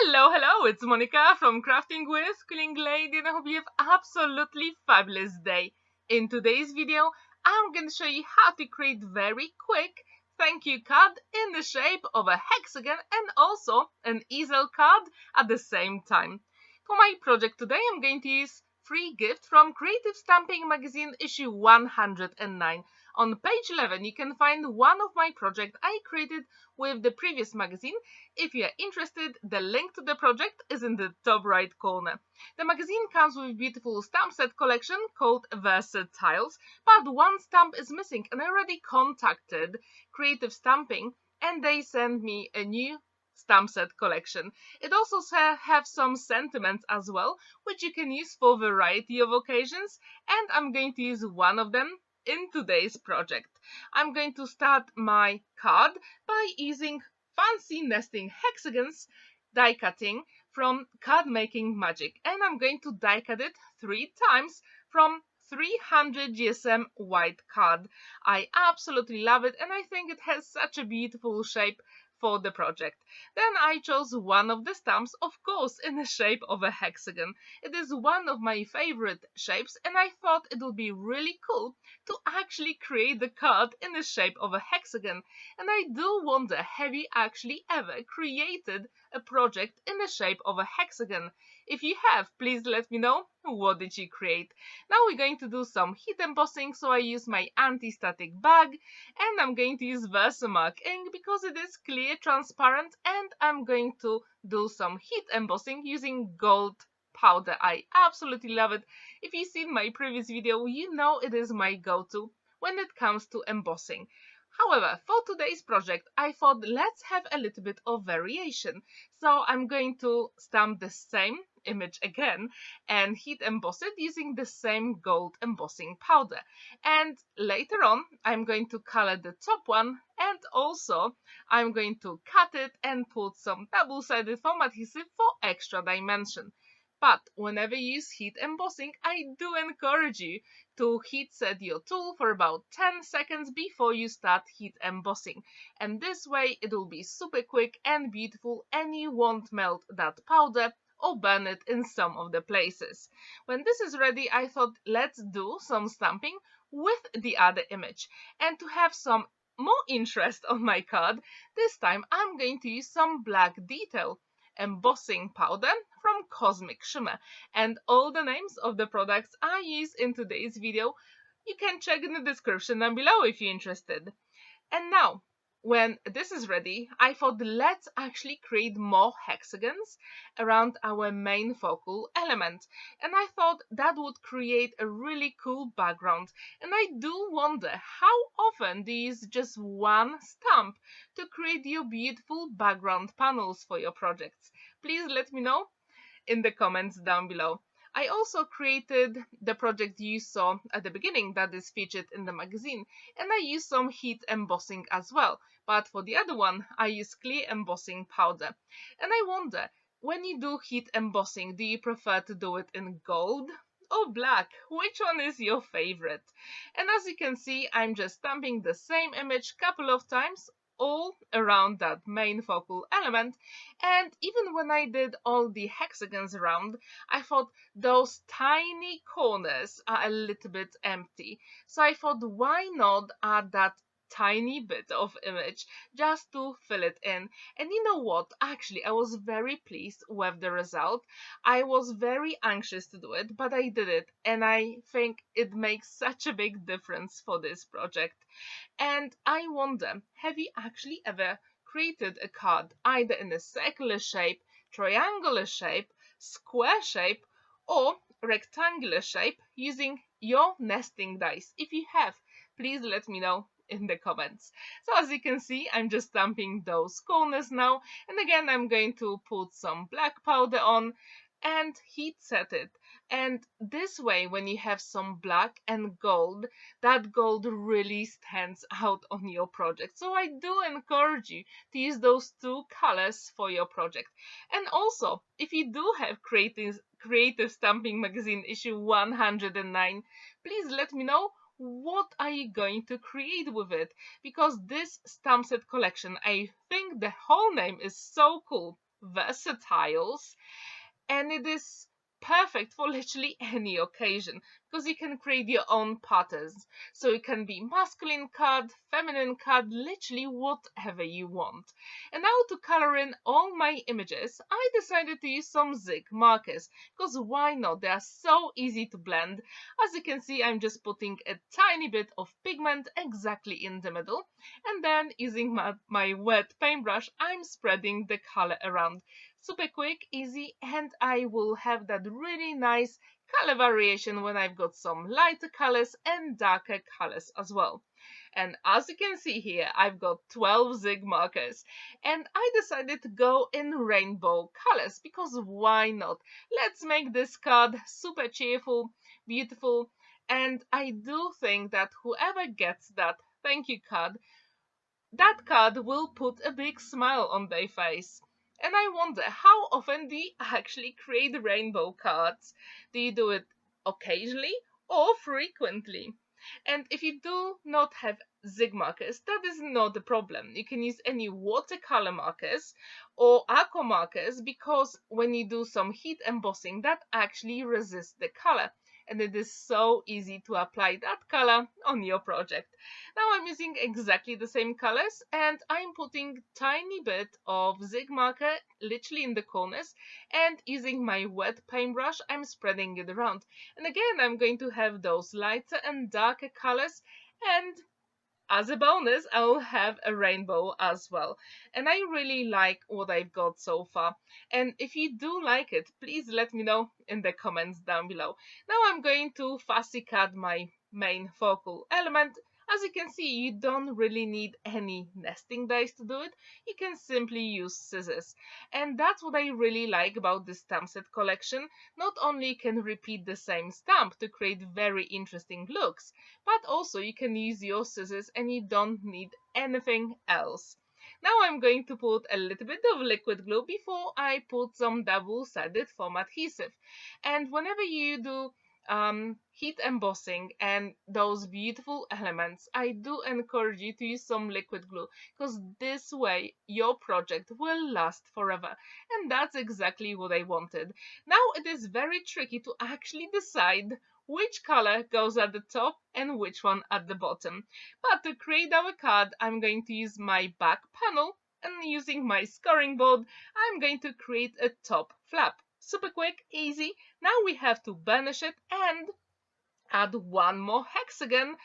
Hello, it's Monica from Crafting with Quilling Lady, and I hope you have absolutely fabulous day. In today's video, I'm going to show you how to create very quick thank you card in the shape of a hexagon and also an easel card at the same time. For my project today, I'm going to use free gift from Creative Stamping Magazine issue 109. On page 11, you can find one of my projects I created with the previous magazine. If you are interested, the link to the project is in the top right corner. The magazine comes with a beautiful stamp set collection called Versatiles, but one stamp is missing and I already contacted Creative Stamping and they sent me a new stamp set collection. It also have some sentiments as well, which you can use for a variety of occasions, and I'm going to use one of them in today's project. I'm going to start my card by using fancy nesting hexagons die cutting from Card Making Magic, and I'm going to die cut it 3 times from 300 GSM white card. I absolutely love it and I think it has such a beautiful shape for the project. Then I chose one of the stamps, of course, in the shape of a hexagon. It is one of my favorite shapes and I thought it would be really cool to actually create the card in the shape of a hexagon. And I do wonder, have you actually ever created a project in the shape of a hexagon? If you have, please let me know what did you create. Now we're going to do some heat embossing, so I use my anti-static bag and I'm going to use Versamark ink because it is clear, transparent, and I'm going to do some heat embossing using gold powder. I absolutely love it. If you've seen my previous video, you know it is my go-to when it comes to embossing. However, for today's project, I thought let's have a little bit of variation. So I'm going to stamp the same image again and heat emboss it using the same gold embossing powder. And later on, I'm going to color the top one and also I'm going to cut it and put some double-sided foam adhesive for extra dimension. But whenever you use heat embossing, I do encourage you to heat set your tool for about 10 seconds before you start heat embossing. And this way it will be super quick and beautiful and you won't melt that powder or burn it in some of the places. When this is ready, I thought let's do some stamping with the other image. And to have some more interest on my card, this time I'm going to use some black detail embossing powder from Cosmic Shimmer, and all the names of the products I use in today's video you can check in the description down below if you're interested. And now, when this is ready, I thought let's actually create more hexagons around our main focal element. And I thought that would create a really cool background. And I do wonder how often do you use just one stamp to create your beautiful background panels for your projects? Please let me know in the comments down below. I also created the project you saw at the beginning that is featured in the magazine, and I used some heat embossing as well, but for the other one I use clear embossing powder. And I wonder, when you do heat embossing, do you prefer to do it in gold or black? Which one is your favorite? And as you can see, I'm just stamping the same image a couple of times all around that main focal element, and even when I did all the hexagons around, I thought those tiny corners are a little bit empty, so I thought why not add that tiny bit of image just to fill it in. And you know what, actually I was very pleased with the result. I was very anxious to do it, but I did it and I think it makes such a big difference for this project. And I wonder, have you actually ever created a card either in a circular shape, triangular shape, square shape, or rectangular shape using your nesting dice? If you have, please let me know in the comments. So as you can see, I'm just stamping those corners now, and again I'm going to put some black powder on and heat set it. And this way, when you have some black and gold, that gold really stands out on your project. So I do encourage you to use those two colors for your project. And also, if you do have Creative Stamping Magazine issue 109, please let me know what are you going to create with it, because this stamp set collection, I think the whole name is so cool. versatiles, and it is perfect for literally any occasion because you can create your own patterns. So it can be masculine card, feminine card, literally whatever you want. And now to color in all my images, I decided to use some zig markers because why not? They are so easy to blend. As you can see, I'm just putting a tiny bit of pigment exactly in the middle, and then using my wet paintbrush, I'm spreading the color around. Super quick, easy, and I will have that really nice color variation when I've got some lighter colors and darker colors as well. And as you can see here, I've got 12 zig markers, and I decided to go in rainbow colors because why not? Let's make this card super cheerful, beautiful, and I do think that whoever gets that thank you card, that card will put a big smile on their face. And I wonder, how often do you actually create rainbow cards? Do you do it occasionally or frequently? And if you do not have zig markers, that is not a problem. You can use any watercolor markers or aqua markers because when you do some heat embossing, that actually resists the color. And it is so easy to apply that color on your project. Now I'm using exactly the same colors, and I'm putting tiny bit of zig marker literally in the corners, and using my wet paintbrush I'm spreading it around. And again I'm going to have those lighter and darker colors, and as a bonus, I'll have a rainbow as well. And I really like what I've got so far. And if you do like it, please let me know in the comments down below. Now I'm going to fussy cut my main focal element. As you can see, you don't really need any nesting dies to do it. You can simply use scissors. And that's what I really like about this stamp set collection. Not only you can repeat the same stamp to create very interesting looks, but also you can use your scissors and you don't need anything else. Now I'm going to put a little bit of liquid glue before I put some double-sided foam adhesive. And whenever you do heat embossing and those beautiful elements, I do encourage you to use some liquid glue because this way your project will last forever, and that's exactly what I wanted. Now it is very tricky to actually decide which color goes at the top and which one at the bottom, but to create our card I'm going to use my back panel, and using my scoring board I'm going to create a top flap. Super quick, easy. Now we have to burnish it and add one more hexagon,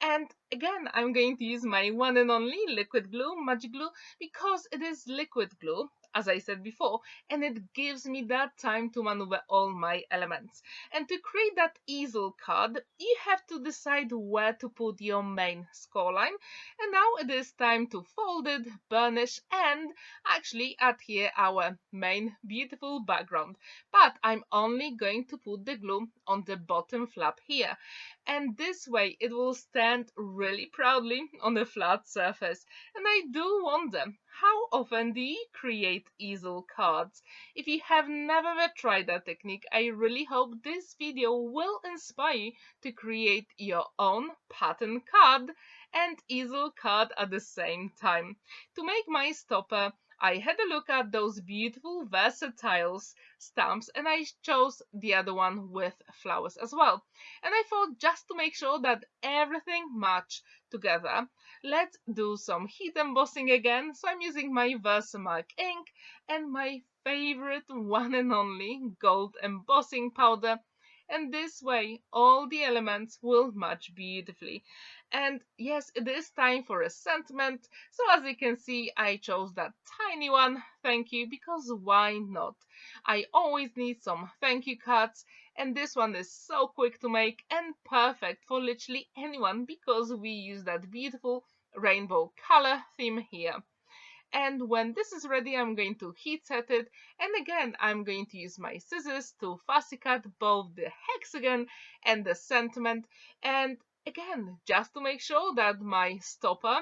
and again I'm going to use my one and only liquid glue, magic glue, because it is liquid glue, as I said before, and it gives me that time to maneuver all my elements. And to create that easel card, you have to decide where to put your main scoreline, and now it is time to fold it, burnish, and actually add here our main beautiful background. But I'm only going to put the glue on the bottom flap here, and this way it will stand really proudly on a flat surface. And I do wonder, how often do you create easel cards? If you have never tried that technique, I really hope this video will inspire you to create your own pattern card and easel card at the same time. To make my stopper, I had a look at those beautiful versatiles stamps, and I chose the other one with flowers as well. And I thought, just to make sure that everything matched together, let's do some heat embossing again. So I'm using my Versamark ink and my favorite one and only gold embossing powder, and this way all the elements will match beautifully. And yes, it is time for a sentiment, so as you can see I chose that tiny one, thank you, because why not? I always need some thank you cards, and this one is so quick to make and perfect for literally anyone because we use that beautiful rainbow color theme here. And when this is ready, I'm going to heat set it, and again I'm going to use my scissors to fussy cut both the hexagon and the sentiment, and again just to make sure that my stopper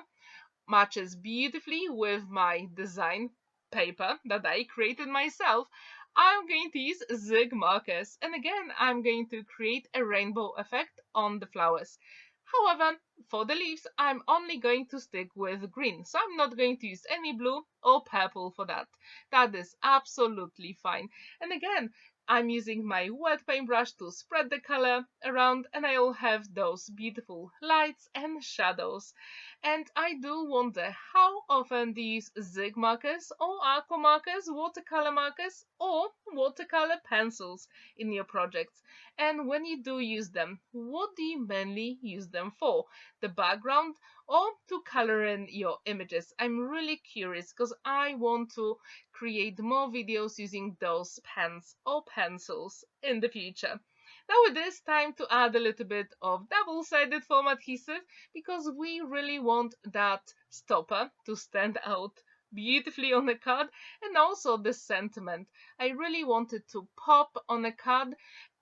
matches beautifully with my design paper that I created myself, I'm going to use zig markers, and again I'm going to create a rainbow effect on the flowers. However, for the leaves, I'm only going to stick with green, so I'm not going to use any blue or purple for that. That is absolutely fine. And again, I'm using my wet paintbrush to spread the color around, and I'll have those beautiful lights and shadows. And I do wonder, how often do you use zig markers or aqua markers, watercolor markers, or watercolor pencils in your projects? And when you do use them, what do you mainly use them for? The background or to color in your images? I'm really curious because I want to create more videos using those pens or pencils in the future. Now it is time to add a little bit of double-sided foam adhesive because we really want that stopper to stand out beautifully on the card, and also the sentiment. I really wanted to pop on a card,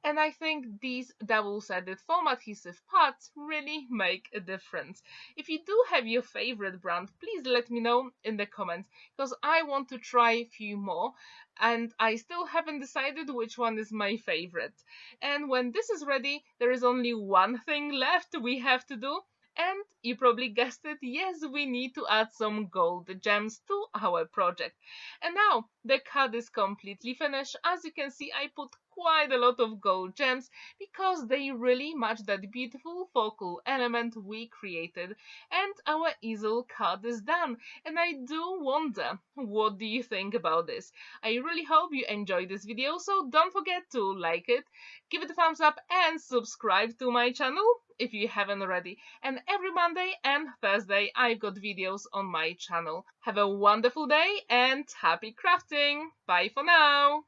and I think these double-sided foam adhesive parts really make a difference. If you do have your favorite brand, please let me know in the comments because I want to try a few more and I still haven't decided which one is my favorite. And when this is ready, there is only one thing left we have to do. And you probably guessed it, yes, we need to add some gold gems to our project. And now the card is completely finished. As you can see, I put quite a lot of gold gems because they really match that beautiful focal element we created. And our easel card is done. And I do wonder, what do you think about this? I really hope you enjoyed this video, so don't forget to like it, give it a thumbs up and subscribe to my channel if you haven't already. And every Monday and Thursday I've got videos on my channel. Have a wonderful day and happy crafting! Bye for now!